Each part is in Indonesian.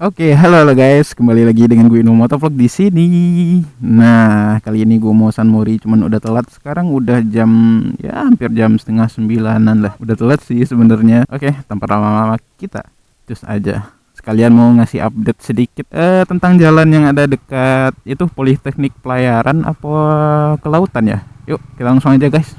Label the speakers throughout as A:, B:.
A: Oke, halo guys, kembali lagi dengan gue Motovlog di sini. Nah, kali ini gue mau San Mori, cuman udah telat. Sekarang udah jam hampir jam setengah 9-an lah. Udah telat sih sebenarnya. Oke, tanpa lama-lama kita terus aja. Sekalian mau ngasih update sedikit tentang jalan yang ada dekat itu Politeknik Pelayaran apa Kelautan ya. Yuk, kita langsung aja guys.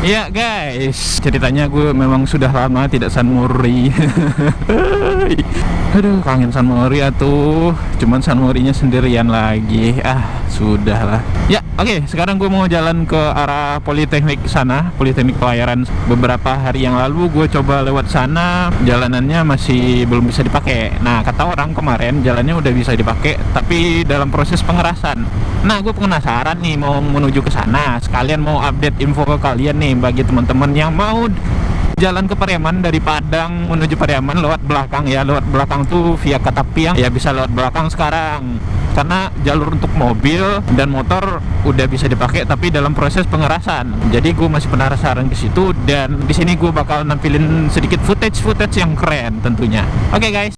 A: Ya guys, ceritanya gue memang sudah lama tidak San Mori. Aduh, kangen San Mori atuh. Cuman San Morinya sendirian lagi. Sudahlah. Ya, oke, sekarang gue mau jalan ke arah Politeknik sana, Politeknik Pelayaran. Beberapa hari yang lalu gue coba lewat sana, jalanannya masih belum bisa dipakai. Nah, kata orang kemarin jalannya udah bisa dipakai, tapi dalam proses pengerasan. Nah, gue penasaran nih mau menuju ke sana. Sekalian mau update info ke kalian nih bagi teman-teman yang mau jalan ke Pariaman dari Padang menuju Pariaman lewat belakang ya. Lewat belakang tuh via Katapiang ya, bisa lewat belakang sekarang. Karena jalur untuk mobil dan motor udah bisa dipakai tapi dalam proses pengerasan. Jadi gue masih penasaran ke situ dan di sini gue bakal nampilin sedikit footage yang keren tentunya. Oke guys.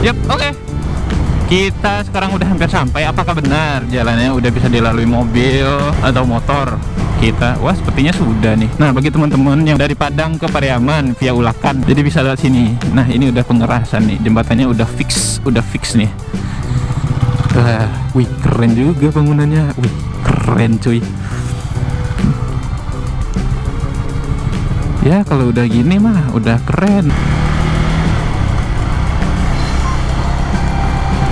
A: Yap, oke. Kita sekarang udah hampir sampai. Apakah benar jalannya udah bisa dilalui mobil atau motor? Wah, sepertinya sudah nih. Nah, bagi teman-teman yang dari Padang ke Pariaman via Ulakan, jadi bisa lewat sini. Nah, ini udah pengerasan nih. Jembatannya udah fix nih. Wih, keren juga bangunannya. Wih, keren cuy. Ya, kalau udah gini mah udah keren.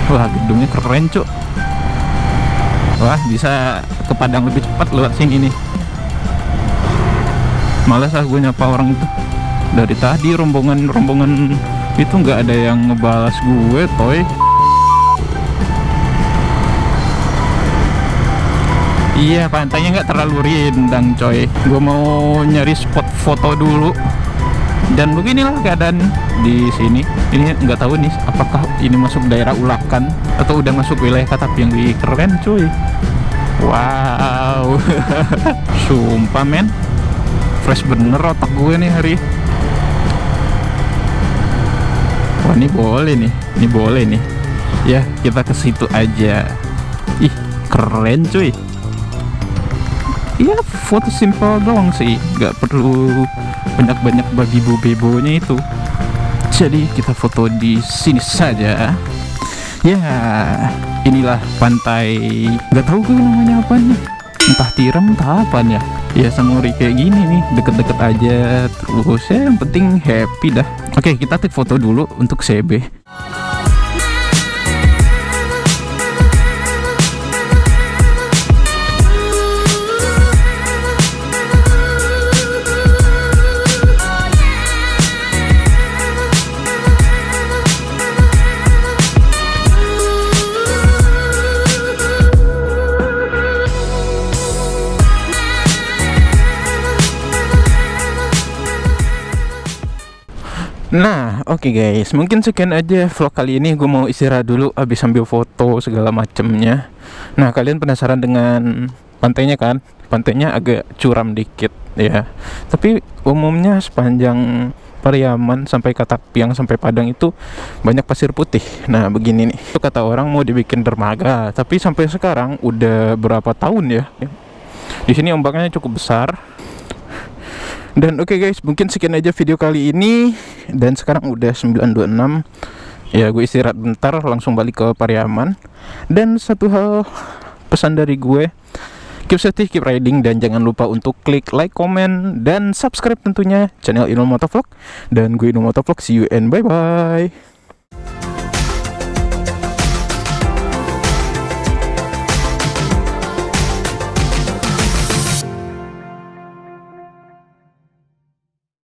A: Wah, gedungnya keren cuk. Wah, bisa ke Padang lebih cepat lewat sini nih. Malas gue nyapa orang itu. Dari tadi rombongan itu nggak ada yang ngebalas gue, toy. Iya, pantainya nggak terlalu rindang coy. Gue mau nyari spot foto dulu. Dan beginilah keadaan di sini. Ini nggak tahu nih apakah ini masuk daerah Ulakan atau udah masuk wilayah Katapiang. Keren cuy. Wow. Sumpah men, fresh bener otak gue nih hari. Wah, ini boleh nih. Ya, kita ke situ aja. Ih, keren cuy. Iya, foto simple doang sih, nggak perlu banyak babi bebo-bebonya itu. Jadi kita foto di sini saja. Ya, inilah pantai. Nggak tahu gue namanya apa nih. Entah tiram, entah apa ya. Ya, San Mori kayak gini nih, deket-deket aja. Terus ya, yang penting happy dah. Oke, kita take foto dulu untuk CB. Nah, oke guys, mungkin sekian aja vlog kali ini. Gue mau istirahat dulu, habis ambil foto segala macemnya. Nah, kalian penasaran dengan pantainya kan? Pantainya agak curam dikit ya. Tapi umumnya sepanjang Pariaman sampai Katapiang sampai Padang itu banyak pasir putih. Nah, begini nih. Itu kata orang mau dibikin dermaga, tapi sampai sekarang udah berapa tahun ya? Di sini ombaknya cukup besar. Dan oke guys, mungkin sekian aja video kali ini. Dan sekarang udah 9.26. Ya, gue istirahat bentar, langsung balik ke Pariaman. Dan satu hal pesan dari gue, keep safety, keep riding, dan jangan lupa untuk klik like, comment, dan subscribe tentunya channel Inul Motovlog. Dan gue Inul Motovlog, see you and bye-bye.